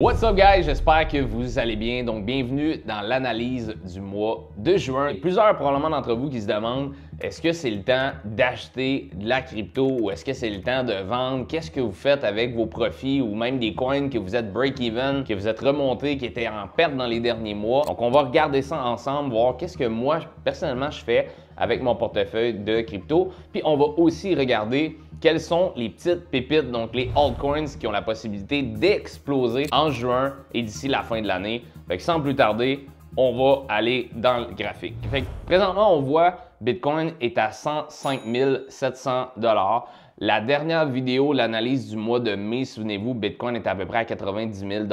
What's up guys, j'espère que vous allez bien. Donc bienvenue dans l'analyse du mois de juin. Plusieurs probablement d'entre vous qui se demandent est-ce que c'est le temps d'acheter de la crypto ou est-ce que c'est le temps de vendre? Qu'est-ce que vous faites avec vos profits ou même des coins que vous êtes break-even, que vous êtes remonté, qui étaient en perte dans les derniers mois? Donc on va regarder ça ensemble, voir qu'est-ce que moi personnellement je fais avec mon portefeuille de crypto. Puis on va aussi regarder quelles sont les petites pépites, donc les altcoins qui ont la possibilité d'exploser en juin et d'ici la fin de l'année. Fait que sans plus tarder, on va aller dans le graphique. Fait que présentement, on voit Bitcoin est à 105 700 $. La dernière vidéo, l'analyse du mois de mai, souvenez-vous, Bitcoin est à peu près à 90 000 $.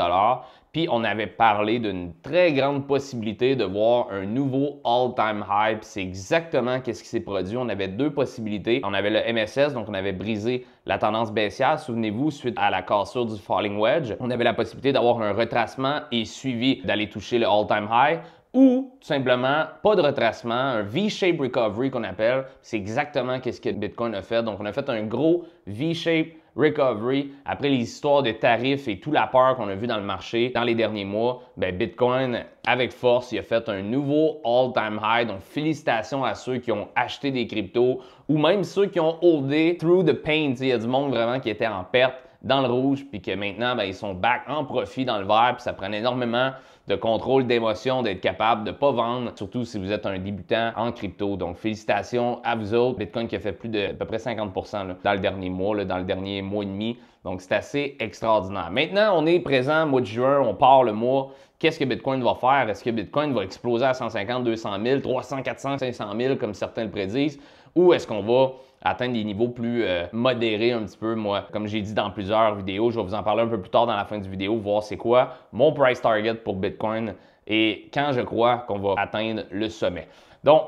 Puis on avait parlé d'une très grande possibilité de voir un nouveau all-time high. Puis c'est exactement ce qui s'est produit. On avait deux possibilités. On avait le MSS, donc on avait brisé la tendance baissière. Souvenez-vous, suite à la cassure du falling wedge, on avait la possibilité d'avoir un retracement et suivi d'aller toucher le all-time high. Ou tout simplement, pas de retracement, un V-shape recovery qu'on appelle. C'est exactement ce que Bitcoin a fait. Donc, on a fait un gros V-shape recovery après les histoires de tarifs et toute la peur qu'on a vu dans le marché dans les derniers mois. Bitcoin, avec force, il a fait un nouveau all-time high. Donc, félicitations à ceux qui ont acheté des cryptos ou même ceux qui ont holdé through the pain. Il y a du monde vraiment qui était en perte dans le rouge, puis que maintenant, ils sont back en profit dans le vert, puis ça prend énormément de contrôle d'émotion, d'être capable de ne pas vendre, surtout si vous êtes un débutant en crypto. Donc, félicitations à vous autres. Bitcoin qui a fait plus de à peu près 50% dans le dernier mois, dans le dernier mois et demi. Donc, c'est assez extraordinaire. Maintenant, on est présent, mois de juin, on part le mois. Qu'est-ce que Bitcoin va faire? Est-ce que Bitcoin va exploser à 150, 200 000, 300, 400, 500 000 comme certains le prédisent? Ou est-ce qu'on va atteindre des niveaux plus modérés un petit peu? Moi, comme j'ai dit dans plusieurs vidéos, je vais vous en parler un peu plus tard dans la fin du vidéo, voir c'est quoi mon price target pour Bitcoin et quand je crois qu'on va atteindre le sommet. Donc,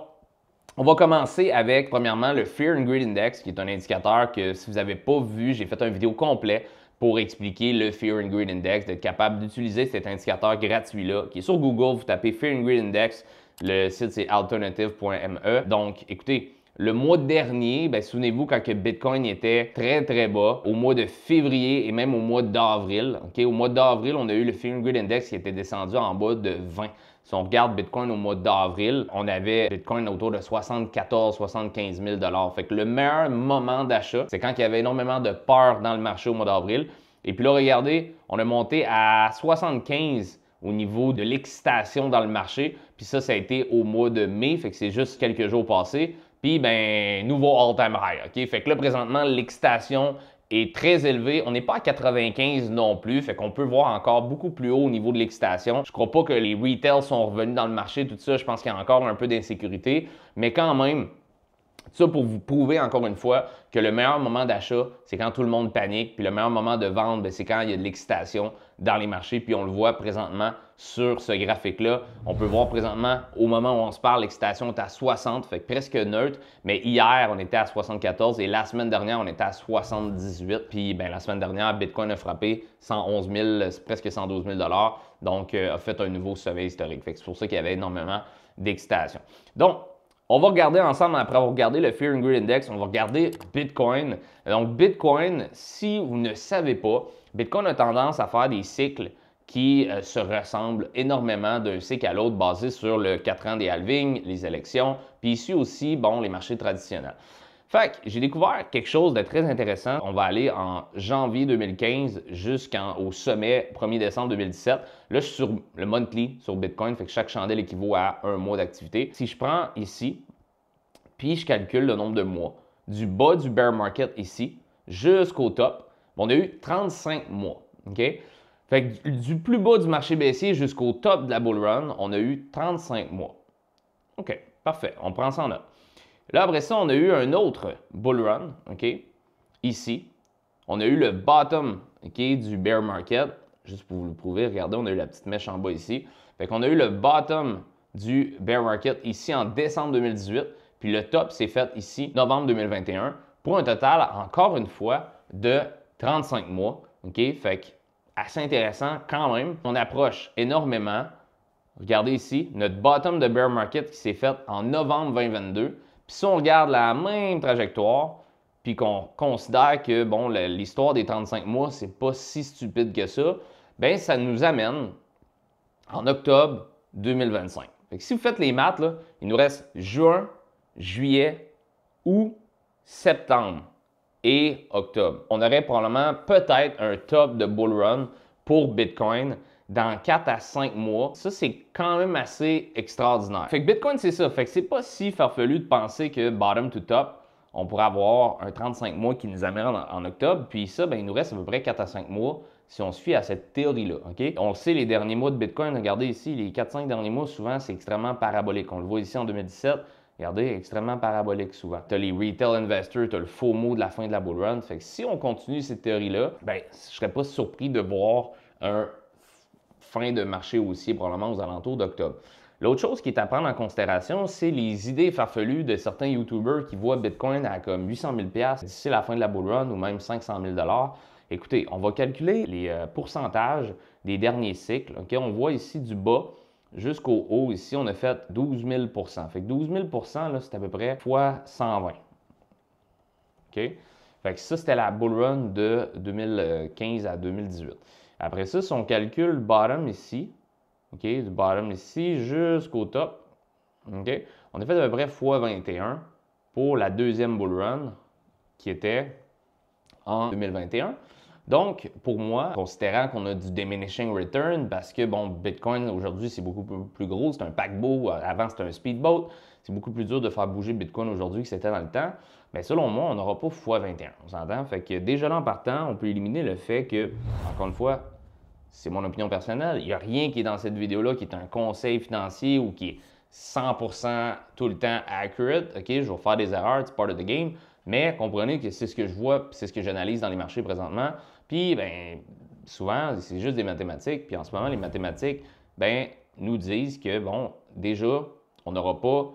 on va commencer avec, premièrement, le Fear and Greed Index, qui est un indicateur que si vous n'avez pas vu, j'ai fait une vidéo complète pour expliquer le Fear and Greed Index, d'être capable d'utiliser cet indicateur gratuit-là, qui est sur Google. Vous tapez Fear and Greed Index, le site c'est alternative.me. Donc, écoutez, le mois dernier, souvenez-vous quand que Bitcoin était très, très bas, au mois de février et même au mois d'avril. Au mois d'avril, on a eu le Fear and Greed Index qui était descendu en bas de 20. Si on regarde Bitcoin au mois d'avril, on avait Bitcoin autour de 74-75 000 $. Fait que le meilleur moment d'achat, c'est quand il y avait énormément de peur dans le marché au mois d'avril. Et puis là, regardez, on a monté à 75 au niveau de l'excitation dans le marché. Puis ça a été au mois de mai, fait que c'est juste quelques jours passés. Puis, nouveau all-time high, OK? Fait que là, présentement, l'excitation est très élevée. On n'est pas à 95 non plus, fait qu'on peut voir encore beaucoup plus haut au niveau de l'excitation. Je ne crois pas que les retails sont revenus dans le marché, tout ça. Je pense qu'il y a encore un peu d'insécurité. Mais quand même, ça pour vous prouver encore une fois que le meilleur moment d'achat, c'est quand tout le monde panique. Puis le meilleur moment de vente, c'est quand il y a de l'excitation dans les marchés. Puis on le voit présentement sur ce graphique-là. On peut voir présentement, au moment où on se parle, l'excitation est à 60, fait que presque neutre. Mais hier, on était à 74 et la semaine dernière, on était à 78. Puis la semaine dernière, Bitcoin a frappé 111 000, presque 112 000 $. Donc, a fait un nouveau sommet historique. Fait que c'est pour ça qu'il y avait énormément d'excitation. Donc, on va regarder ensemble, après avoir regardé le Fear and Greed Index, on va regarder Bitcoin. Donc, Bitcoin, si vous ne savez pas, Bitcoin a tendance à faire des cycles qui se ressemblent énormément d'un cycle à l'autre basé sur le 4 ans des halvings, les élections, puis ici aussi, les marchés traditionnels. Fait que j'ai découvert quelque chose de très intéressant. On va aller en janvier 2015 jusqu'au sommet 1er décembre 2017. Là, je suis sur le monthly sur Bitcoin, fait que chaque chandelle équivaut à un mois d'activité. Si je prends ici, puis je calcule le nombre de mois, du bas du bear market ici jusqu'au top, on a eu 35 mois. OK? Fait que du plus bas du marché baissier jusqu'au top de la bull run, on a eu 35 mois. OK, parfait. On prend ça en note. Là, après ça, on a eu un autre bull run, OK, ici. On a eu le bottom, OK, du bear market. Juste pour vous le prouver, regardez, on a eu la petite mèche en bas ici. Fait qu'on a eu le bottom du bear market ici en décembre 2018. Puis le top s'est fait ici, novembre 2021, pour un total, encore une fois, de 35 mois, OK? Fait que assez intéressant quand même. On approche énormément. Regardez ici, notre bottom de bear market qui s'est fait en novembre 2022. Puis si on regarde la même trajectoire, puis qu'on considère que l'histoire des 35 mois, c'est pas si stupide que ça, bien, ça nous amène en octobre 2025. Fait que si vous faites les maths, là, il nous reste juin, juillet, août, septembre et octobre. On aurait probablement peut-être un top de bull run pour Bitcoin dans 4 à 5 mois. Ça, c'est quand même assez extraordinaire. Fait que Bitcoin, c'est ça. Fait que c'est pas si farfelu de penser que bottom to top, on pourrait avoir un 35 mois qui nous amène en octobre. Puis ça, ben, il nous reste à peu près 4 à 5 mois si on se fie à cette théorie-là. OK? On le sait, les derniers mois de Bitcoin, regardez ici, les 4-5 derniers mois, souvent, c'est extrêmement parabolique. On le voit ici en 2017. Regardez, extrêmement parabolique souvent. Tu as les retail investors, tu as le FOMO de la fin de la bull run. Fait que si on continue cette théorie-là, ben, je ne serais pas surpris de voir un fin de marché haussier probablement aux alentours d'octobre. L'autre chose qui est à prendre en considération, c'est les idées farfelues de certains YouTubers qui voient Bitcoin à comme 800 000 $ d'ici la fin de la bull run ou même 500 000 $. Écoutez, on va calculer les pourcentages des derniers cycles. OK? On voit ici du bas jusqu'au haut, ici, on a fait 12 000 %. Fait que 12 000 %, c'est à peu près fois 120. OK? Fait que ça, c'était la bull run de 2015 à 2018. Après ça, si on calcule le bottom ici, OK, du bottom ici jusqu'au top, OK, on a fait à peu près fois 21 pour la deuxième bull run qui était en 2021. Donc, pour moi, considérant qu'on a du diminishing return, parce que, bon, Bitcoin, aujourd'hui, c'est beaucoup plus gros, c'est un paquebot, avant, c'était un speedboat, c'est beaucoup plus dur de faire bouger Bitcoin aujourd'hui que c'était dans le temps, mais selon moi, on n'aura pas x21, on s'entend? Fait que déjà là, en partant, on peut éliminer le fait que, encore une fois, c'est mon opinion personnelle, il n'y a rien qui est dans cette vidéo-là qui est un conseil financier ou qui est 100% tout le temps accurate, OK? Je vais faire des erreurs, it's part of the game, mais comprenez que c'est ce que je vois, c'est ce que j'analyse dans les marchés présentement. Puis, ben, souvent, c'est juste des mathématiques. Puis en ce moment, les mathématiques, ben, nous disent que, bon, déjà, on n'aura pas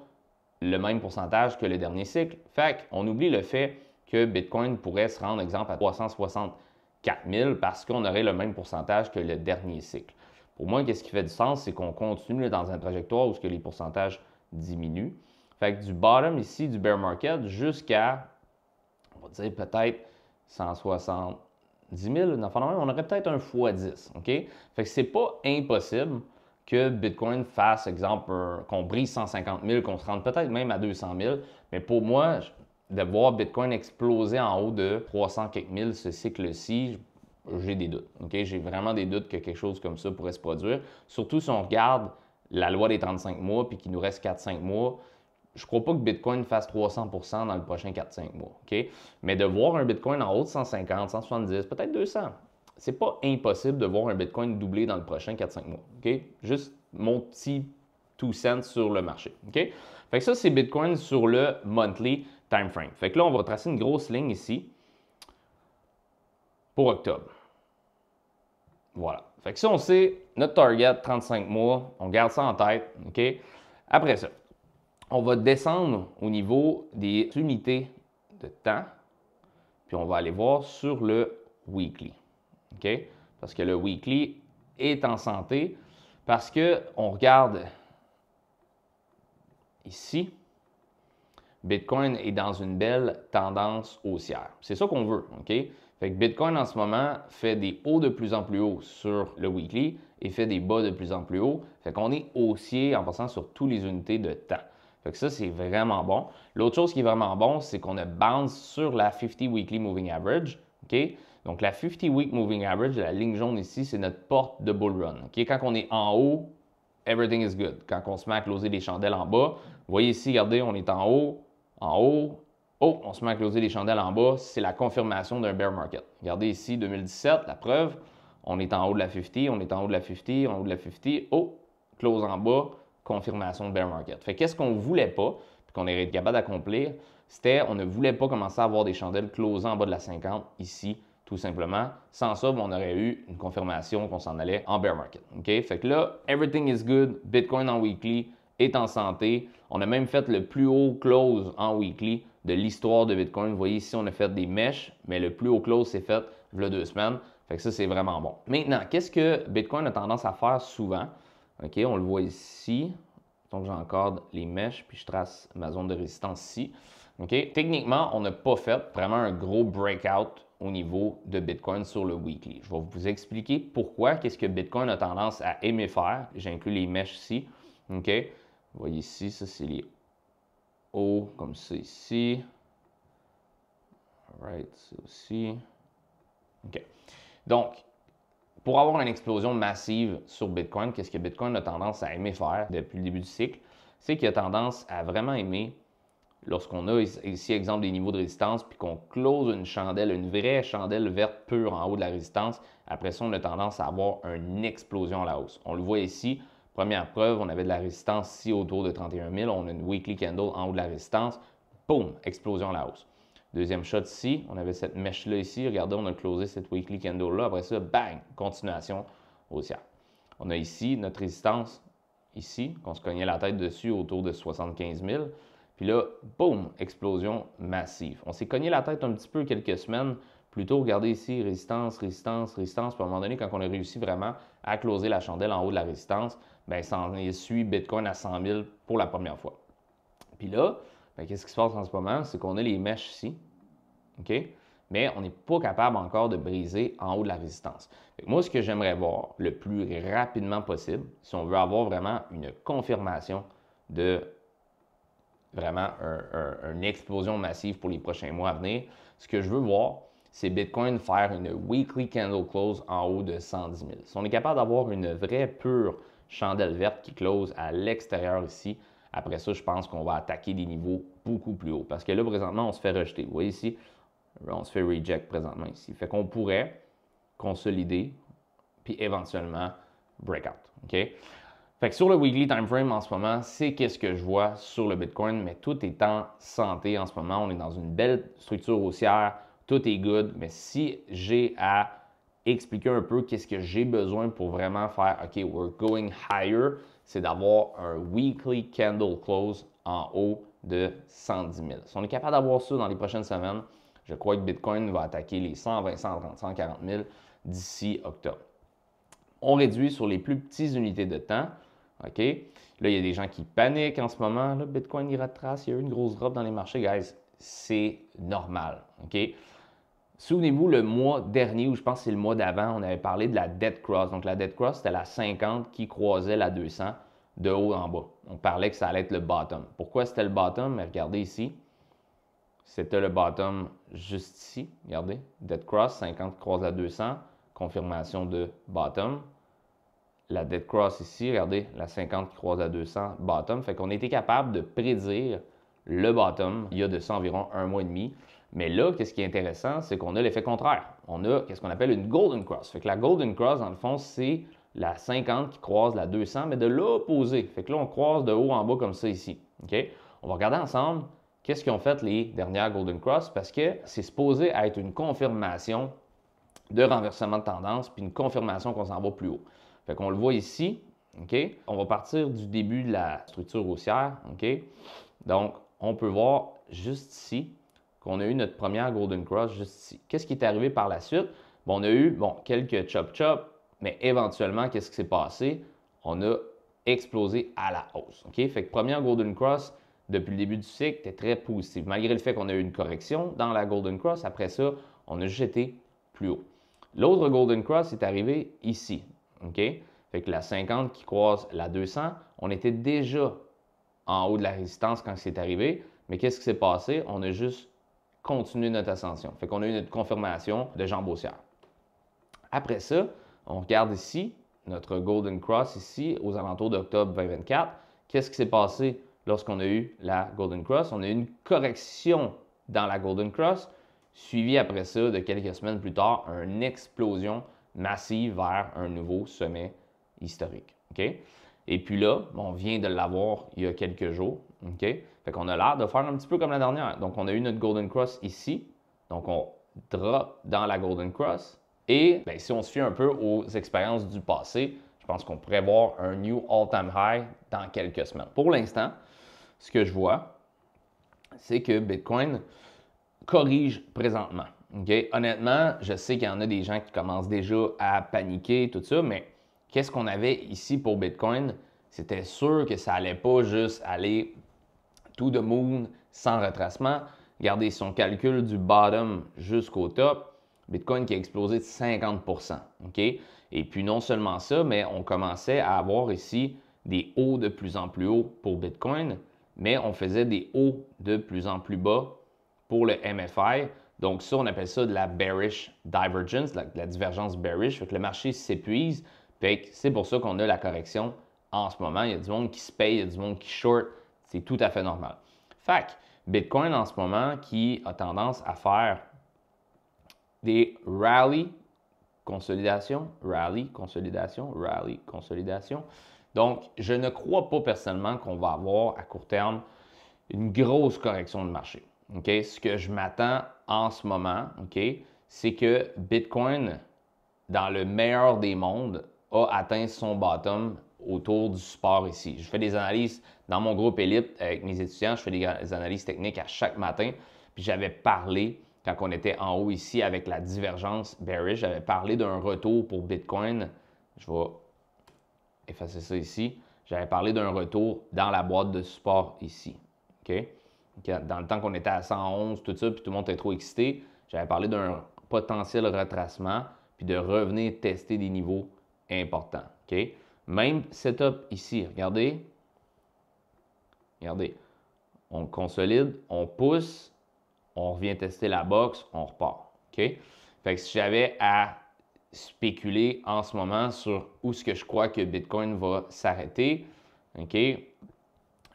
le même pourcentage que le dernier cycle. Fait qu'on oublie le fait que Bitcoin pourrait se rendre, exemple, à 364 000 parce qu'on aurait le même pourcentage que le dernier cycle. Pour moi, qu'est-ce qui fait du sens, c'est qu'on continue dans une trajectoire où les pourcentages diminuent. Fait que du bottom ici, du bear market, jusqu'à, on va dire peut-être 170 000, on aurait peut-être un x10, OK? Fait que c'est pas impossible que Bitcoin fasse, exemple, qu'on brise 150 000, qu'on se rende peut-être même à 200 000, mais pour moi, de voir Bitcoin exploser en haut de 300 quelques mille ce cycle-ci, j'ai des doutes, OK? J'ai vraiment des doutes que quelque chose comme ça pourrait se produire, surtout si on regarde la loi des 35 mois puis qu'il nous reste 4-5 mois. Je ne crois pas que Bitcoin fasse 300 % dans le prochain 4-5 mois. OK? Mais de voir un Bitcoin en haut de 150, 170, peut-être 200, c'est pas impossible de voir un Bitcoin doubler dans le prochain 4-5 mois. OK? Juste mon petit 2 cents sur le marché. OK? Fait que ça, c'est Bitcoin sur le monthly time frame. Fait que là, on va tracer une grosse ligne ici pour octobre. Voilà. Fait que ça, on sait, notre target, 35 mois, on garde ça en tête. OK? Après ça, on va descendre au niveau des unités de temps, puis on va aller voir sur le weekly. OK? Parce que le weekly est en santé, parce qu'on regarde ici, Bitcoin est dans une belle tendance haussière. C'est ça qu'on veut, OK? Fait que Bitcoin en ce moment fait des hauts de plus en plus hauts sur le weekly et fait des bas de plus en plus hauts. Fait qu'on est haussier en passant sur toutes les unités de temps. Fait que ça, c'est vraiment bon. L'autre chose qui est vraiment bon, c'est qu'on a bounce sur la 50 Weekly Moving Average. OK? Donc, la 50 Week Moving Average, la ligne jaune ici, c'est notre porte de bull run. OK? Quand on est en haut, everything is good. Quand on se met à closer les chandelles en bas, vous voyez ici, regardez, on est en haut, oh, on se met à closer les chandelles en bas, c'est la confirmation d'un bear market. Regardez ici, 2017, la preuve, on est en haut de la 50, on est en haut de la 50, en haut de la 50, close en bas, confirmation de bear market. Fait qu'est-ce qu'on ne voulait pas, puis qu'on est capable d'accomplir, c'était on ne voulait pas commencer à avoir des chandelles closant en bas de la 50 ici, tout simplement. Sans ça, on aurait eu une confirmation qu'on s'en allait en bear market. OK? Fait que là, everything is good, Bitcoin en weekly est en santé. On a même fait le plus haut close en weekly de l'histoire de Bitcoin. Vous voyez ici, on a fait des mèches, mais le plus haut close s'est fait il y a 2 semaines. Fait que ça, c'est vraiment bon. Maintenant, qu'est-ce que Bitcoin a tendance à faire souvent? OK, on le voit ici. Donc, j'encadre les mèches, puis je trace ma zone de résistance ici. OK? Techniquement, on n'a pas fait vraiment un gros breakout au niveau de Bitcoin sur le weekly. Je vais vous expliquer pourquoi, qu'est-ce que Bitcoin a tendance à aimer faire. J'inclus les mèches ici. OK? Vous voyez ici, ça c'est les hauts comme ça ici. All right, ça aussi. OK. Donc, pour avoir une explosion massive sur Bitcoin, qu'est-ce que Bitcoin a tendance à aimer faire depuis le début du cycle? C'est qu'il a tendance à vraiment aimer, lorsqu'on a ici, exemple, des niveaux de résistance, puis qu'on close une chandelle, une vraie chandelle verte pure en haut de la résistance, après ça, on a tendance à avoir une explosion à la hausse. On le voit ici, première preuve, on avait de la résistance ici autour de 31 000, on a une weekly candle en haut de la résistance, boum, explosion à la hausse. Deuxième shot ici, on avait cette mèche-là ici. Regardez, on a closé cette weekly candle-là. Après ça, bang, continuation haussière. On a ici notre résistance, ici, qu'on se cognait la tête dessus autour de 75 000. Puis là, boum, explosion massive. On s'est cogné la tête un petit peu quelques semaines plus tôt. Regardez ici, résistance, résistance, résistance. Puis à un moment donné, quand on a réussi vraiment à closer la chandelle en haut de la résistance, bien, ça en suit Bitcoin à 100 000 pour la première fois. Puis là, bien, qu'est-ce qui se passe en ce moment? C'est qu'on a les mèches ici, OK? Mais on n'est pas capable encore de briser en haut de la résistance. Moi, ce que j'aimerais voir le plus rapidement possible, si on veut avoir vraiment une confirmation de vraiment une explosion massive pour les prochains mois à venir, ce que je veux voir, c'est Bitcoin faire une weekly candle close en haut de 110 000. Si on est capable d'avoir une vraie pure chandelle verte qui close à l'extérieur ici, après ça, je pense qu'on va attaquer des niveaux beaucoup plus hauts. Parce que là, présentement, on se fait rejeter. Vous voyez ici, on se fait reject présentement ici. Fait qu'on pourrait consolider, puis éventuellement breakout. OK? Fait que sur le weekly time frame en ce moment, c'est qu'est-ce que je vois sur le Bitcoin, mais tout est en santé en ce moment. On est dans une belle structure haussière, tout est good. Mais si j'ai à expliquer un peu qu'est-ce que j'ai besoin pour vraiment faire OK, we're going higher, c'est d'avoir un weekly candle close en haut de 110 000. Si on est capable d'avoir ça dans les prochaines semaines, je crois que Bitcoin va attaquer les 120, 130, 140 000 d'ici octobre. On réduit sur les plus petites unités de temps. OK? Là, il y a des gens qui paniquent en ce moment. Là, Bitcoin, il retrace. Il y a eu une grosse drop dans les marchés, guys. C'est normal. OK? Souvenez-vous, le mois dernier, ou je pense que c'est le mois d'avant, on avait parlé de la dead cross. Donc, la dead cross, c'était la 50 qui croisait la 200 de haut en bas. On parlait que ça allait être le bottom. Pourquoi c'était le bottom? Mais regardez ici. C'était le bottom juste ici. Regardez. Dead cross, 50 qui croise la 200. Confirmation de bottom. La dead cross ici, regardez, la 50 qui croise la 200, bottom. Fait qu'on était capable de prédire le bottom il y a de ça environ un mois et demi. Mais là, qu'est-ce qui est intéressant, c'est qu'on a l'effet contraire. On a qu'est-ce qu'on appelle une golden cross. Fait que la golden cross, dans le fond, c'est la 50 qui croise la 200, mais de l'opposé. Fait que là, on croise de haut en bas comme ça ici. OK? On va regarder ensemble qu'est-ce qu'ils ont fait les dernières golden cross parce que c'est supposé être une confirmation de renversement de tendance puis une confirmation qu'on s'en va plus haut. Fait qu'on le voit ici, OK? On va partir du début de la structure haussière, OK? Donc, on peut voir juste ici qu'on a eu notre première golden cross juste ici. Qu'est-ce qui est arrivé par la suite? Bon, on a eu, quelques chop-chop, mais éventuellement, qu'est-ce qui s'est passé? On a explosé à la hausse, OK? Fait que première golden cross, depuis le début du cycle, était très positive. Malgré le fait qu'on a eu une correction dans la golden cross, après ça, on a juste été plus haut. L'autre golden cross est arrivé ici, OK? Fait que la 50 qui croise la 200, on était déjà en haut de la résistance quand c'est arrivé, mais qu'est-ce qui s'est passé? On a juste continué notre ascension. Fait qu'on a eu notre confirmation de jambe haussière. Après ça, on regarde ici, notre golden cross ici, aux alentours d'octobre 2024. Qu'est-ce qui s'est passé lorsqu'on a eu la golden cross? On a eu une correction dans la golden cross, suivi après ça de quelques semaines plus tard, une explosion massive vers un nouveau sommet historique. OK? Et puis là, on vient de l'avoir il y a quelques jours. OK? Fait qu'on a l'air de faire un petit peu comme la dernière. Donc, on a eu notre golden cross ici. Donc, on drop dans la golden cross. Et bien, si on se fie un peu aux expériences du passé, je pense qu'on pourrait voir un new all-time high dans quelques semaines. Pour l'instant, ce que je vois, c'est que Bitcoin corrige présentement. Okay? Honnêtement, je sais qu'il y en a des gens qui commencent déjà à paniquer, tout ça, mais qu'est-ce qu'on avait ici pour Bitcoin? C'était sûr que ça n'allait pas juste aller to the moon sans retracement. Regardez, si on calcule du bottom jusqu'au top, Bitcoin qui a explosé de 50%. OK? Et puis non seulement ça, mais on commençait à avoir ici des hauts de plus en plus hauts pour Bitcoin, mais on faisait des hauts de plus en plus bas pour le MFI. Donc ça, on appelle ça de la bearish divergence, la divergence bearish. Fait que le marché s'épuise. C'est pour ça qu'on a la correction en ce moment. Il y a du monde qui se paye, il y a du monde qui short. C'est tout à fait normal. Fait que Bitcoin en ce moment qui a tendance à faire des rally, consolidation, rally, consolidation, rally, consolidation. Donc, je ne crois pas personnellement qu'on va avoir à court terme une grosse correction de marché. Okay? Ce que je m'attends en ce moment, okay, c'est que Bitcoin, dans le meilleur des mondes, a atteint son bottom autour du support ici. Je fais des analyses dans mon groupe Elite avec mes étudiants, je fais des analyses techniques à chaque matin. Puis j'avais parlé, quand on était en haut ici avec la divergence bearish, j'avais parlé d'un retour pour Bitcoin. Je vais effacer ça ici. J'avais parlé d'un retour dans la boîte de support ici. OK? Dans le temps qu'on était à 111, tout ça, puis tout le monde était trop excité, j'avais parlé d'un potentiel retracement, puis de revenir tester des niveaux importants. OK? Même setup ici, regardez. Regardez. On consolide, on pousse, on revient tester la box, on repart. OK? Fait que si j'avais à spéculer en ce moment sur où est-ce que je crois que Bitcoin va s'arrêter, OK?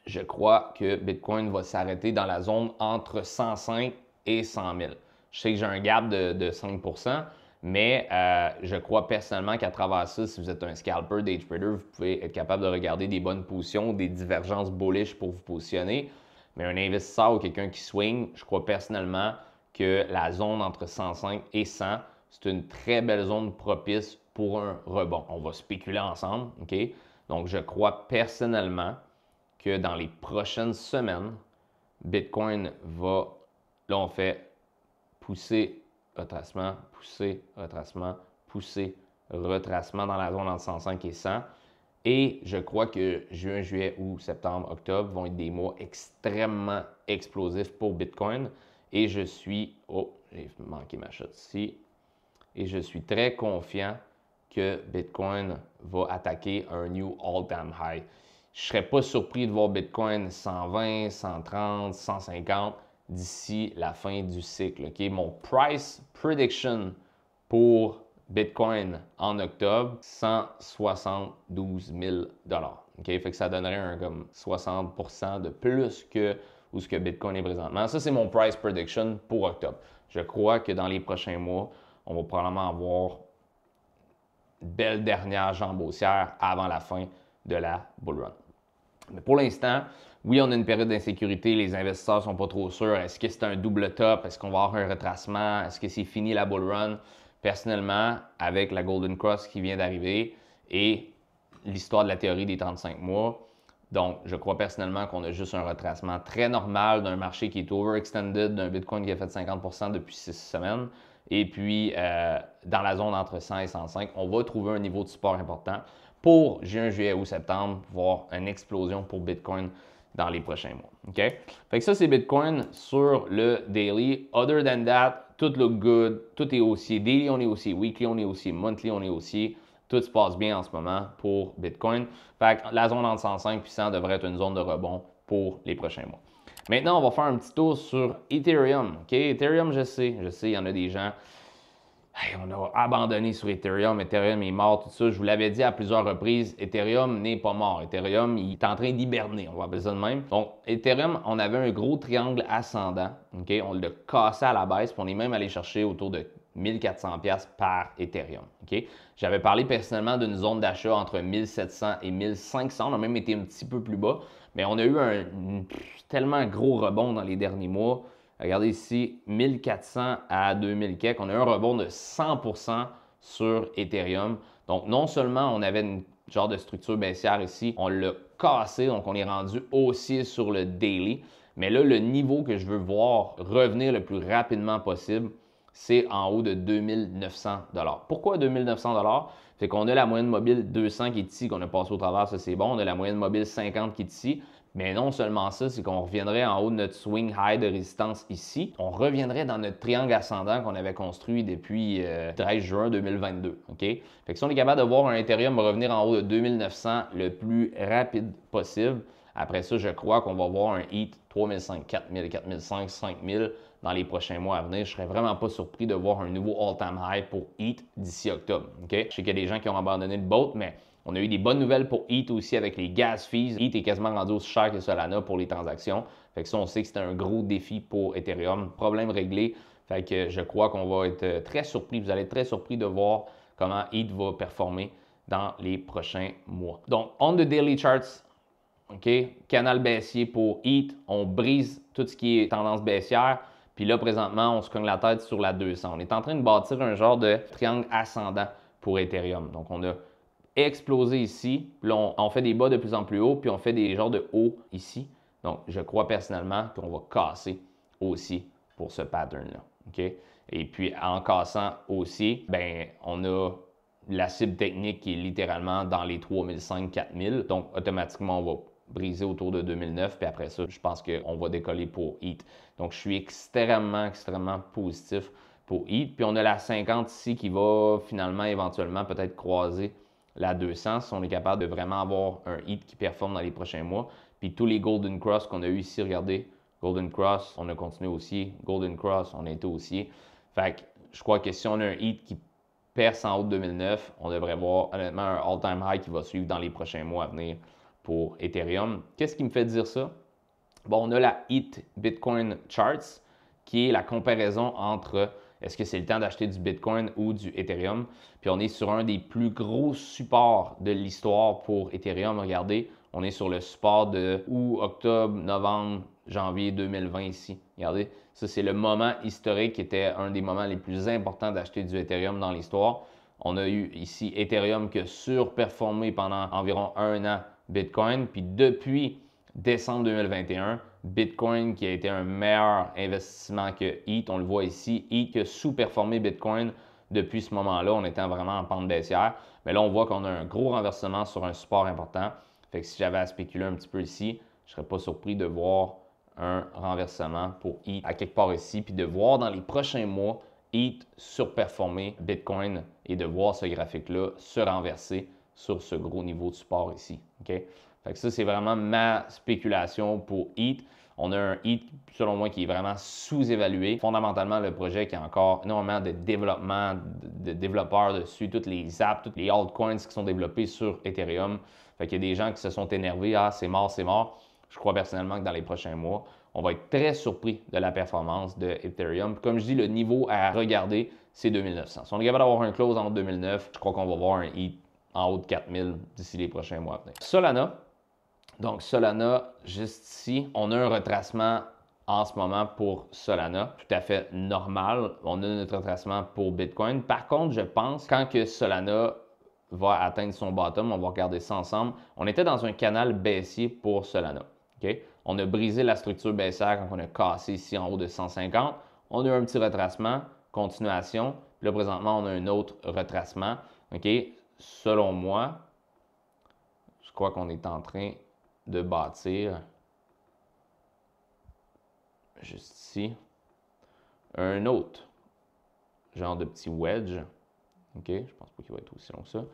Je crois que Bitcoin va s'arrêter dans la zone entre 105 et 100 000. Je sais que j'ai un gap de 5 mais je crois personnellement qu'à travers ça, si vous êtes un scalper, day trader, vous pouvez être capable de regarder des bonnes positions, des divergences bullish pour vous positionner. Mais un investisseur ou quelqu'un qui swing, je crois personnellement que la zone entre 105 et 100, c'est une très belle zone propice pour un rebond. On va spéculer ensemble, OK? Donc, je crois personnellement que dans les prochaines semaines, Bitcoin va, là on fait pousser, retracement, pousser, retracement, pousser, retracement dans la zone entre 105 et 100. Et je crois que juin, juillet, août, septembre, octobre vont être des mois extrêmement explosifs pour Bitcoin. Et je suis, oh, j'ai manqué ma shot ici. Et je suis très confiant que Bitcoin va attaquer un new all-time high. Je ne serais pas surpris de voir Bitcoin 120, 130, 150 d'ici la fin du cycle. Okay? Mon price prediction pour Bitcoin en octobre, 172 000 okay? Fait que ça donnerait un comme 60% de plus que où ce que Bitcoin est présentement. Ça, c'est mon price prediction pour octobre. Je crois que dans les prochains mois, on va probablement avoir une belle dernière jambe haussière avant la fin de la bull run. Mais pour l'instant, oui, on a une période d'insécurité, les investisseurs ne sont pas trop sûrs. Est-ce que c'est un double top? Est-ce qu'on va avoir un retracement? Est-ce que c'est fini la bull run? Personnellement, avec la Golden Cross qui vient d'arriver et l'histoire de la théorie des 35 mois, donc je crois personnellement qu'on a juste un retracement très normal d'un marché qui est overextended, d'un Bitcoin qui a fait 50% depuis 6 semaines. Et puis, dans la zone entre 100 et 105, on va trouver un niveau de support important pour juin, juillet ou septembre, voir une explosion pour Bitcoin dans les prochains mois. OK? Fait que ça, c'est Bitcoin sur le daily. Other than that, tout look good, tout est haussier. Daily, on est haussier. Weekly, on est haussier. Monthly, on est haussier. Tout se passe bien en ce moment pour Bitcoin. Fait que la zone entre 105 et 100 devrait être une zone de rebond pour les prochains mois. Maintenant, on va faire un petit tour sur Ethereum. OK? Ethereum, je sais, il y en a des gens. Hey, on a abandonné sur Ethereum. Ethereum est mort, tout ça. Je vous l'avais dit à plusieurs reprises, Ethereum n'est pas mort. Ethereum, il est en train d'hiberner, on va appeler ça de même. Donc, Ethereum, on avait un gros triangle ascendant. OK? On l'a cassé à la baisse, puis on est même allé chercher autour de 1400$ par Ethereum. OK? J'avais parlé personnellement d'une zone d'achat entre 1700 et 1500. On a même été un petit peu plus bas, mais on a eu un tellement gros rebond dans les derniers mois. Regardez ici, 1400 à 2000 quelques. On a eu un rebond de 100% sur Ethereum. Donc, non seulement on avait une genre de structure baissière ici, on l'a cassé, donc on est rendu haussier sur le daily. Mais là, le niveau que je veux voir revenir le plus rapidement possible, c'est en haut de 2900 $. Pourquoi 2900 $? C'est qu'on a la moyenne mobile 200 qui est ici, qu'on a passé au travers, ça c'est bon. On a la moyenne mobile 50 qui est ici. Mais non seulement ça, c'est qu'on reviendrait en haut de notre swing high de résistance ici. On reviendrait dans notre triangle ascendant qu'on avait construit depuis 13 juin 2022. OK? Fait que si on est capable de voir un Ethereum revenir en haut de 2900 le plus rapide possible, après ça, je crois qu'on va voir un HEAT 3500, 4000, 4500, 5000 dans les prochains mois à venir. Je ne serais vraiment pas surpris de voir un nouveau all-time high pour HEAT d'ici octobre. OK? Je sais qu'il y a des gens qui ont abandonné le boat, mais on a eu des bonnes nouvelles pour HEAT aussi avec les gas fees. HEAT est quasiment rendu aussi cher que Solana pour les transactions. Fait que ça, on sait que c'était un gros défi pour Ethereum. Problème réglé. Fait que je crois qu'on va être très surpris. Vous allez être très surpris de voir comment HEAT va performer dans les prochains mois. Donc, on the daily charts, OK? Canal baissier pour HEAT. On brise tout ce qui est tendance baissière. Puis là, présentement, on se cogne la tête sur la 200. On est en train de bâtir un genre de triangle ascendant pour Ethereum. Donc, on a explosé ici. Puis là, on fait des bas de plus en plus haut, puis on fait des genres de hauts ici. Donc, je crois personnellement qu'on va casser aussi pour ce pattern-là. OK? Et puis, en cassant aussi, ben, on a la cible technique qui est littéralement dans les 3005-4000. Donc, automatiquement, on va briser autour de 2009. Puis après ça, je pense qu'on va décoller pour HEAT. Donc, je suis extrêmement positif pour HEAT. Puis on a la 50 ici qui va finalement, éventuellement, peut-être croiser la 200 si on est capable de vraiment avoir un HEAT qui performe dans les prochains mois. Puis tous les Golden Cross qu'on a eu ici, regardez, Golden Cross, on a continué aussi. Golden Cross, on a été aussi. Fait que je crois que si on a un HEAT qui perce en haut de 2009, on devrait voir honnêtement un all-time high qui va suivre dans les prochains mois à venir pour Ethereum. Qu'est-ce qui me fait dire ça? Bon, on a la HEAT Bitcoin Charts qui est la comparaison entre est-ce que c'est le temps d'acheter du Bitcoin ou du Ethereum. Puis on est sur un des plus gros supports de l'histoire pour Ethereum. Regardez, on est sur le support de août, octobre, novembre, janvier 2020 ici. Regardez, ça c'est le moment historique qui était un des moments les plus importants d'acheter du Ethereum dans l'histoire. On a eu ici Ethereum qui a surperformé pendant environ un an Bitcoin. Puis depuis décembre 2021, Bitcoin qui a été un meilleur investissement que HEAT. On le voit ici, HEAT qui a sous-performé Bitcoin depuis ce moment-là. On était vraiment en pente baissière. Mais là, on voit qu'on a un gros renversement sur un support important. Fait que si j'avais à spéculer un petit peu ici, je ne serais pas surpris de voir un renversement pour HEAT à quelque part ici, puis de voir dans les prochains mois HEAT surperformer Bitcoin et de voir ce graphique-là se renverser sur ce gros niveau de support ici. OK? Fait que ça, c'est vraiment ma spéculation pour HEAT. On a un HEAT, selon moi, qui est vraiment sous-évalué. Fondamentalement, le projet qui a encore énormément de développement, de développeurs dessus, toutes les apps, toutes les altcoins qui sont développés sur Ethereum. Fait qu'il y a des gens qui se sont énervés. Ah, c'est mort, c'est mort. Je crois personnellement que dans les prochains mois, on va être très surpris de la performance de Ethereum. Comme je dis, le niveau à regarder, c'est 2900. Si on est capable d'avoir un close en haut de 2009, je crois qu'on va voir un HEAT en haut de 4000 d'ici les prochains mois à venir. Solana. Donc, Solana, juste ici, on a un retracement en ce moment pour Solana, tout à fait normal. On a notre retracement pour Bitcoin. Par contre, je pense quand que Solana va atteindre son bottom, on va regarder ça ensemble. On était dans un canal baissier pour Solana. Okay? On a brisé la structure baissière quand on a cassé ici en haut de 150. On a eu un petit retracement, continuation. Puis là, présentement, on a un autre retracement. Okay? Selon moi, je crois qu'on est en train de bâtir, juste ici, un autre genre de petit wedge. OK, je pense pas qu'il va être aussi long que ça.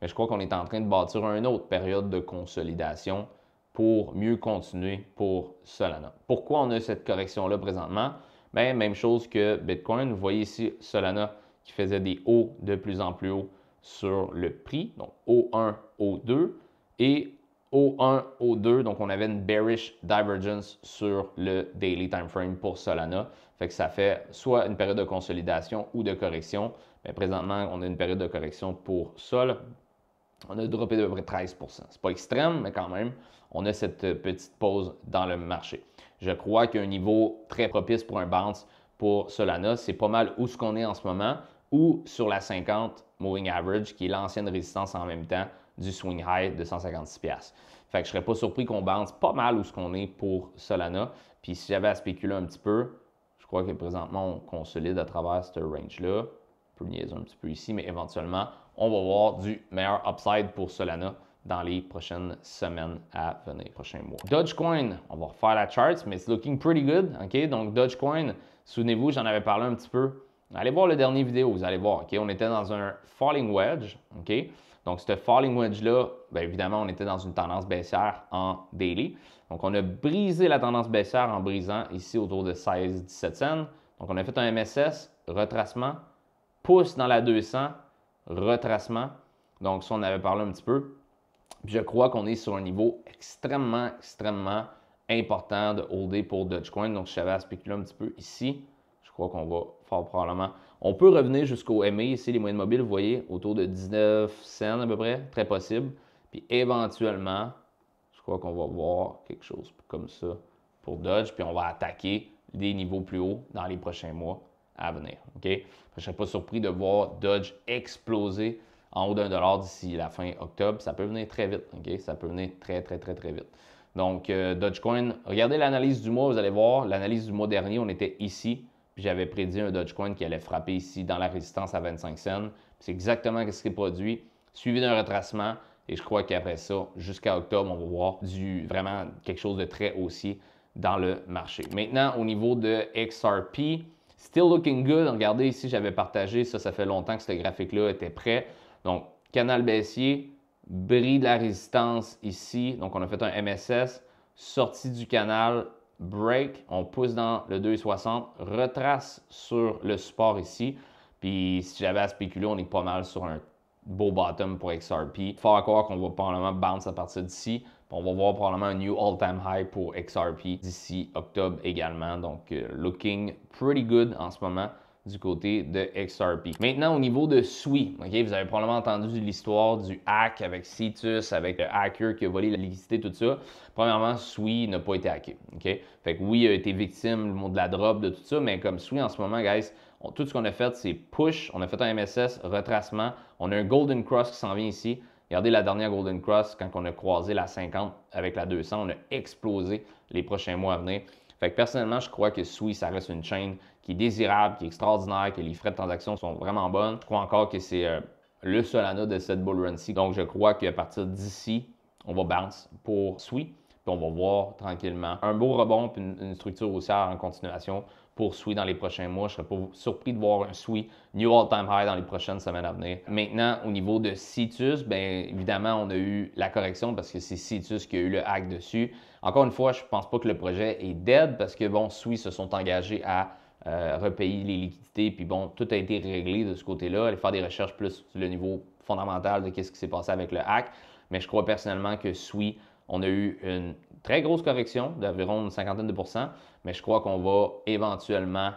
Mais je crois qu'on est en train de bâtir une autre période de consolidation pour mieux continuer pour Solana. Pourquoi on a cette correction-là présentement? Bien, même chose que Bitcoin. Vous voyez ici Solana qui faisait des hauts de plus en plus hauts sur le prix, donc O1, O2, et O1, O2, donc on avait une bearish divergence sur le daily time frame pour Solana. Fait que ça fait soit une période de consolidation ou de correction. Mais présentement, on a une période de correction pour Sol. On a droppé de peu près 13%. C'est pas extrême, mais quand même, on a cette petite pause dans le marché. Je crois qu'il y a un niveau très propice pour un bounce pour Solana. C'est pas mal où ce qu'on est en ce moment ou sur la 50 Moving Average, qui est l'ancienne résistance en même temps du swing high de 156$. Fait que je serais pas surpris qu'on bounce pas mal où ce qu'on est pour Solana. Puis si j'avais à spéculer un petit peu, je crois que présentement, on consolide à travers ce range-là. On peut niaiser un petit peu ici, mais éventuellement, on va voir du meilleur upside pour Solana dans les prochaines semaines à venir, prochains mois. Dogecoin, on va refaire la chart, mais it's looking pretty good. OK? Donc, Dogecoin, souvenez-vous, j'en avais parlé un petit peu. Allez voir le dernier vidéo, vous allez voir. OK? On était dans un falling wedge. OK? Donc, ce falling wedge-là, bien évidemment, on était dans une tendance baissière en daily. Donc, on a brisé la tendance baissière en brisant ici autour de 16-17 cents. Donc, on a fait un MSS, retracement, pouce dans la 200, retracement. Donc, ça, on avait parlé un petit peu. Puis je crois qu'on est sur un niveau extrêmement important de holder pour Dogecoin. Donc, je savais à spéculer un petit peu ici. Je crois qu'on va fort probablement. On peut revenir jusqu'au MA, ici, les moyennes mobiles, vous voyez, autour de 19 cents à peu près, très possible. Puis éventuellement, je crois qu'on va voir quelque chose comme ça pour Doge. Puis on va attaquer des niveaux plus hauts dans les prochains mois à venir. OK? Je ne serais pas surpris de voir Doge exploser en haut d'$1 d'ici la fin octobre. Ça peut venir très vite. OK? Ça peut venir très vite. Donc, Dogecoin, regardez l'analyse du mois, vous allez voir, l'analyse du mois dernier, on était ici, puis j'avais prédit un Dogecoin qui allait frapper ici dans la résistance à 25 cents. C'est exactement ce qui s'est produit, suivi d'un retracement, et je crois qu'après ça, jusqu'à octobre, on va voir vraiment quelque chose de très haussier dans le marché. Maintenant, au niveau de XRP, still looking good. Regardez ici, j'avais partagé, ça fait longtemps que ce graphique-là était prêt. Donc, canal baissier, bris de la résistance ici. Donc, on a fait un MSS, sortie du canal, break, on pousse dans le 2,60, retrace sur le support ici. Puis, si j'avais à spéculer, on est pas mal sur un beau bottom pour XRP. Faut croire qu'on va probablement bounce à partir d'ici. On va voir probablement un new all-time high pour XRP d'ici octobre également. Donc, looking pretty good en ce moment du côté de XRP. Maintenant, au niveau de SUI, okay, vous avez probablement entendu l'histoire du hack avec Cetus, avec le hacker qui a volé la liquidité, tout ça. Premièrement, SUI n'a pas été hacké. Okay? Fait que oui, il a été victime de la drop, de tout ça, mais comme SUI en ce moment, guys, tout ce qu'on a fait, c'est push, on a fait un MSS, retracement, on a un Golden Cross qui s'en vient ici. Regardez la dernière Golden Cross, quand on a croisé la 50 avec la 200, on a explosé les prochains mois à venir. Fait que personnellement, je crois que SUI, ça reste une chaîne qui est désirable, qui est extraordinaire, que les frais de transaction sont vraiment bonnes. Je crois encore que c'est le Solana de cette bull run-ci. Donc, je crois qu'à partir d'ici, on va bounce pour SUI. Puis on va voir tranquillement un beau rebond puis une structure haussière en continuation pour SUI dans les prochains mois. Je ne serais pas surpris de voir un SUI new all-time high dans les prochaines semaines à venir. Maintenant, au niveau de Cetus, bien évidemment, on a eu la correction parce que c'est Cetus qui a eu le hack dessus. Encore une fois, je ne pense pas que le projet est dead parce que, bon, SUI se sont engagés à repayer les liquidités, puis bon, tout a été réglé de ce côté-là. Aller faire des recherches plus sur le niveau fondamental de qu'est-ce qui s'est passé avec le hack. Mais je crois personnellement que SUI, on a eu une très grosse correction d'environ une cinquantaine de %, mais je crois qu'on va éventuellement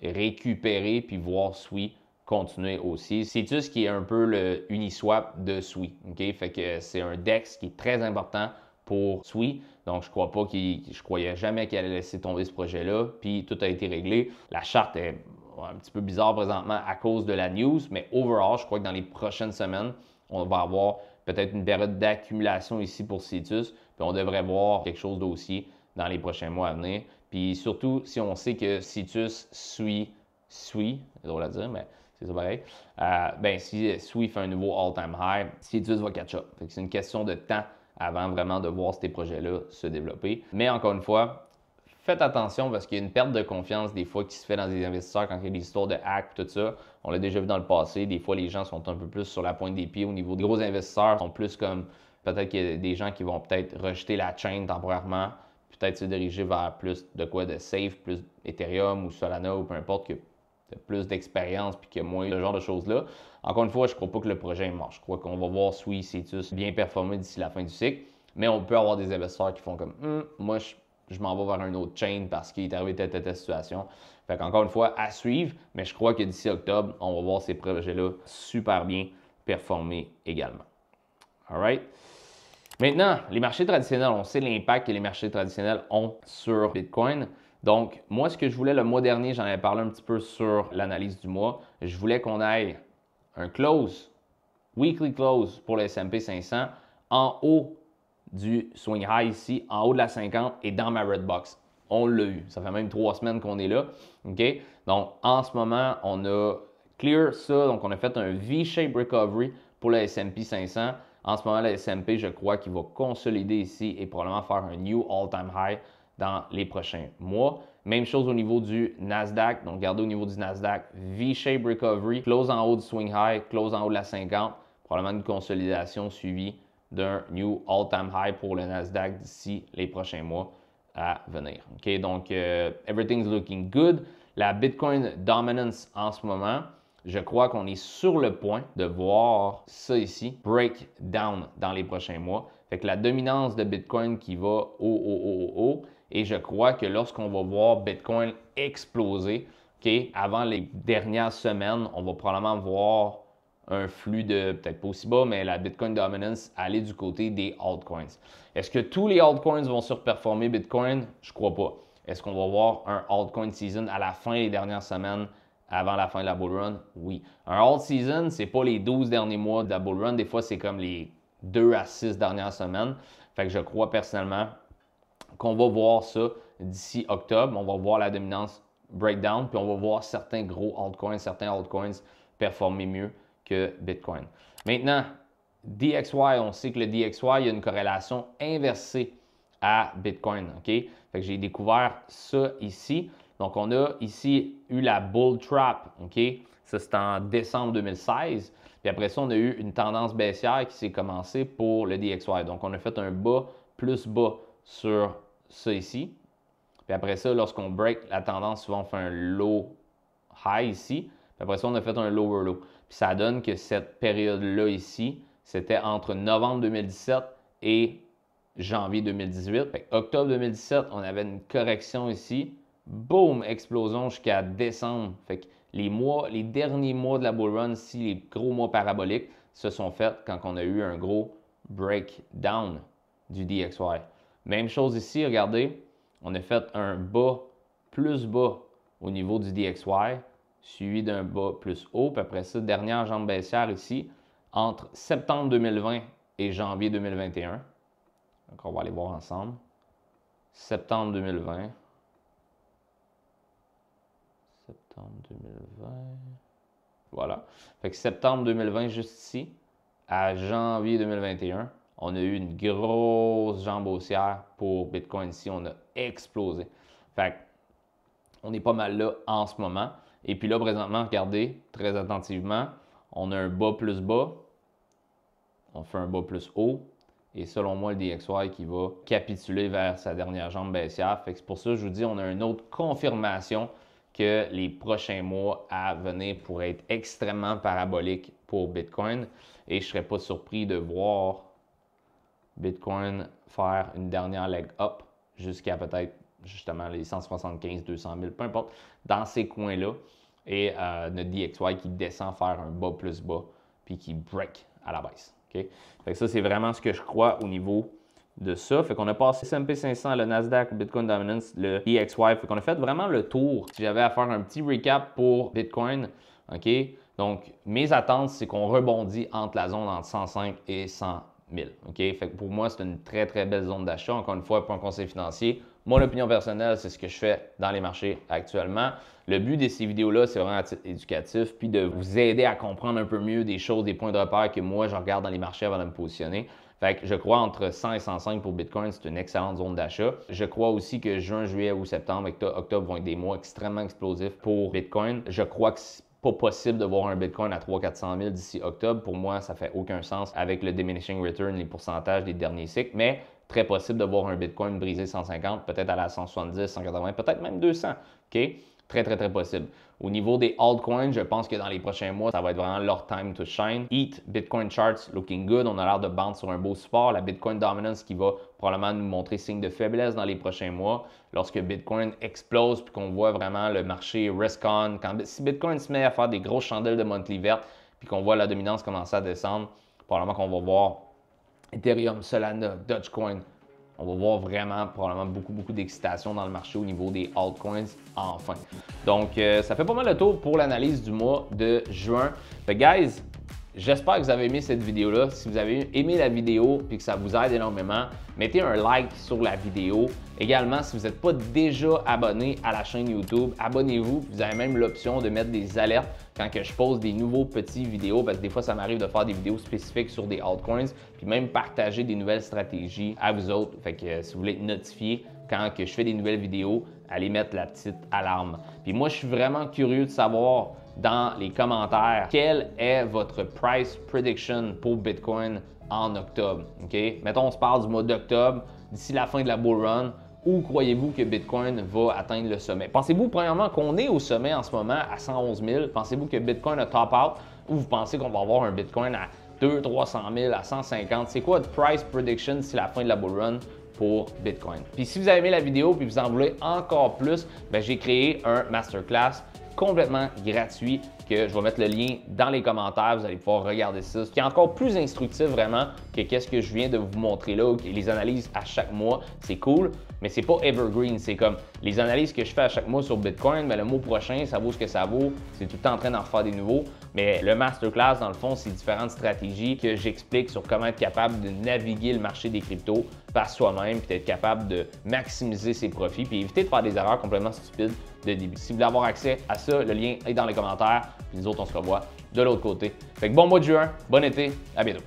récupérer puis voir SUI continuer aussi. C'est tout ce qui est un peu le Uniswap de SUI. Okay? Fait que c'est un DEX qui est très important pour SUI. Donc, je croyais jamais qu'il allait laisser tomber ce projet-là. Puis, tout a été réglé. La charte est un petit peu bizarre présentement à cause de la news, mais overall, je crois que dans les prochaines semaines, on va avoir peut-être une période d'accumulation ici pour Cetus. Puis, on devrait voir quelque chose d'aussi dans les prochains mois à venir. Puis, surtout, si on sait que Cetus suit, c'est drôle à dire, mais c'est ça pareil. Ben, si SUI fait un nouveau all-time high, Cetus va catch-up. C'est une question de temps avant vraiment de voir ces projets-là se développer. Mais encore une fois, faites attention parce qu'il y a une perte de confiance des fois qui se fait dans des investisseurs quand il y a des histoires de hack, tout ça. On l'a déjà vu dans le passé. Des fois, les gens sont un peu plus sur la pointe des pieds au niveau des gros investisseurs. Ils sont plus comme, peut-être qu'il y a des gens qui vont peut-être rejeter la chaîne temporairement, peut-être se diriger vers plus de quoi de safe, plus Ethereum ou Solana ou peu importe, que plus d'expérience puis qu'il y a moins de ce genre de choses-là. Encore une fois, je ne crois pas que le projet est mort. Je crois qu'on va voir SUI, Cetus bien performer d'ici la fin du cycle. Mais on peut avoir des investisseurs qui font comme moi, je m'en vais vers un autre chain parce qu'il est arrivé telle situation. Fait qu'encore une fois, à suivre, mais je crois que d'ici octobre, on va voir ces projets-là super bien performer également. All right? Maintenant, les marchés traditionnels, on sait l'impact que les marchés traditionnels ont sur Bitcoin. Donc, moi, ce que je voulais le mois dernier, j'en avais parlé un petit peu sur l'analyse du mois. Je voulais qu'on aille un close, weekly close pour le S&P 500 en haut du swing high ici, en haut de la 50 et dans ma red box. On l'a eu. Ça fait même 3 semaines qu'on est là. OK? Donc, en ce moment, on a clear ça. Donc, on a fait un V-shape recovery pour le S&P 500. En ce moment, le S&P, je crois qu'il va consolider ici et probablement faire un new all-time high dans les prochains mois. Même chose au niveau du Nasdaq. Donc, regardez au niveau du Nasdaq, V-shape recovery, close en haut du swing high, close en haut de la 50, probablement une consolidation suivie d'un new all-time high pour le Nasdaq d'ici les prochains mois à venir. OK, donc, everything's looking good. La Bitcoin dominance en ce moment, je crois qu'on est sur le point de voir ça ici, break down dans les prochains mois. Fait que la dominance de Bitcoin qui va haut. Et je crois que lorsqu'on va voir Bitcoin exploser, OK, avant les dernières semaines, on va probablement voir un flux de, peut-être pas aussi bas, mais la Bitcoin dominance aller du côté des altcoins. Est-ce que tous les altcoins vont surperformer Bitcoin? Je ne crois pas. Est-ce qu'on va voir un altcoin season à la fin des dernières semaines avant la fin de la bull run? Oui. Un alt season, ce n'est pas les 12 derniers mois de la bull run. Des fois, c'est comme les 2 à 6 dernières semaines. Fait que je crois personnellement qu'on va voir ça d'ici octobre. On va voir la dominance breakdown, puis on va voir certains gros altcoins, certains altcoins performer mieux que Bitcoin. Maintenant, DXY, on sait que le DXY, il y a une corrélation inversée à Bitcoin. OK? Fait que j'ai découvert ça ici. Donc, on a ici eu la bull trap. OK? Ça, c'était en décembre 2016. Puis après ça, on a eu une tendance baissière qui s'est commencée pour le DXY. Donc, on a fait un bas plus bas sur ça ici. Puis après ça, lorsqu'on break la tendance, souvent on fait un low high ici. Puis après ça, on a fait un lower low. Puis ça donne que cette période-là ici, c'était entre novembre 2017 et janvier 2018. Fait octobre 2017, on avait une correction ici. Boom, explosion jusqu'à décembre. Fait que les derniers mois de la bull run, ici, les gros mois paraboliques, se sont faits quand on a eu un gros breakdown du DXY. Même chose ici, regardez, on a fait un bas plus bas au niveau du DXY, suivi d'un bas plus haut. Puis après ça, dernière jambe baissière ici, entre septembre 2020 et janvier 2021. Donc, on va aller voir ensemble. Septembre 2020. Septembre 2020. Voilà. Fait que septembre 2020, juste ici, à janvier 2021, on a eu une grosse jambe haussière pour Bitcoin ici. On a explosé. Fait on est pas mal là en ce moment. Et puis là, présentement, regardez très attentivement. On a un bas plus bas. On fait un bas plus haut. Et selon moi, le DXY qui va capituler vers sa dernière jambe baissière. Fait que c'est pour ça que je vous dis, on a une autre confirmation que les prochains mois à venir pourraient être extrêmement paraboliques pour Bitcoin. Et je ne serais pas surpris de voir Bitcoin faire une dernière leg up jusqu'à peut-être justement les 175, 200 000, peu importe, dans ces coins-là. Et notre DXY qui descend faire un bas plus bas, puis qui break à la baisse. Okay? Fait que ça, c'est vraiment ce que je crois au niveau de ça. Fait qu'on a passé S&P 500, le Nasdaq, Bitcoin Dominance, le DXY. Fait qu'on a fait vraiment le tour. Si j'avais à faire un petit recap pour Bitcoin, OK? Donc, mes attentes, c'est qu'on rebondit entre la zone entre 105 et 100 000. OK? Fait que pour moi, c'est une très, très belle zone d'achat. Encore une fois, pour un conseil financier. Mon opinion personnelle, c'est ce que je fais dans les marchés actuellement. Le but de ces vidéos-là, c'est vraiment à titre éducatif, puis de vous aider à comprendre un peu mieux des choses, des points de repère que moi, je regarde dans les marchés avant de me positionner. Fait que je crois entre 100 et 105 pour Bitcoin, c'est une excellente zone d'achat. Je crois aussi que juin, juillet ou septembre et octobre vont être des mois extrêmement explosifs pour Bitcoin. Je crois que c'est pas possible de voir un Bitcoin à 300-400 000 d'ici octobre. Pour moi, ça fait aucun sens avec le diminishing return, les pourcentages des derniers cycles, mais très possible de voir un Bitcoin briser 150, peut-être à la 170, 180, peut-être même 200. OK? Très, très, très possible. Au niveau des altcoins, je pense que dans les prochains mois, ça va être vraiment leur time to shine. ETH, Bitcoin Charts, looking good. On a l'air de bounce sur un beau support. La Bitcoin Dominance qui va probablement nous montrer signe de faiblesse dans les prochains mois. Lorsque Bitcoin explose puis qu'on voit vraiment le marché risk-on. Si Bitcoin se met à faire des grosses chandelles de monthly verte puis qu'on voit la dominance commencer à descendre, probablement qu'on va voir Ethereum, Solana, Dogecoin. On va voir vraiment, probablement, beaucoup d'excitation dans le marché au niveau des altcoins, enfin. Donc, ça fait pas mal le tour pour l'analyse du mois de juin. Fait guys, J'espère que vous avez aimé cette vidéo-là. Si vous avez aimé la vidéo et que ça vous aide énormément, mettez un like sur la vidéo. Également, si vous n'êtes pas déjà abonné à la chaîne YouTube, abonnez-vous. Vous avez même l'option de mettre des alertes quand que je pose des nouveaux petits vidéos, parce que des fois, ça m'arrive de faire des vidéos spécifiques sur des altcoins, puis même partager des nouvelles stratégies à vous autres. Fait que si vous voulez être notifié quand que je fais des nouvelles vidéos, allez mettre la petite alarme. Puis moi, je suis vraiment curieux de savoir dans les commentaires quelle est votre price prediction pour Bitcoin en octobre. OK? Mettons, on se parle du mois d'octobre, d'ici la fin de la bull run. Où croyez-vous que Bitcoin va atteindre le sommet? Pensez-vous premièrement qu'on est au sommet en ce moment à 111 000? Pensez-vous que Bitcoin a top out? Ou vous pensez qu'on va avoir un Bitcoin à 200 300 000, à 150? C'est quoi votre price prediction d'ici la fin de la bull run pour Bitcoin? Puis si vous avez aimé la vidéo et vous en voulez encore plus, j'ai créé un masterclass complètement gratuit que je vais mettre le lien dans les commentaires. Vous allez pouvoir regarder ça. Ce qui est encore plus instructif vraiment que qu'est-ce que je viens de vous montrer là, les analyses à chaque mois. C'est cool, mais c'est pas evergreen. C'est comme les analyses que je fais à chaque mois sur Bitcoin, mais le mois prochain, ça vaut ce que ça vaut. C'est tout le temps en train d'en refaire des nouveaux. Mais le masterclass, dans le fond, c'est différentes stratégies que j'explique sur comment être capable de naviguer le marché des cryptos par soi-même, puis être capable de maximiser ses profits, puis éviter de faire des erreurs complètement stupides de début. Si vous voulez avoir accès à ça, le lien est dans les commentaires. Puis nous autres, on se revoit de l'autre côté. Fait que bon mois de juin, bon été, à bientôt.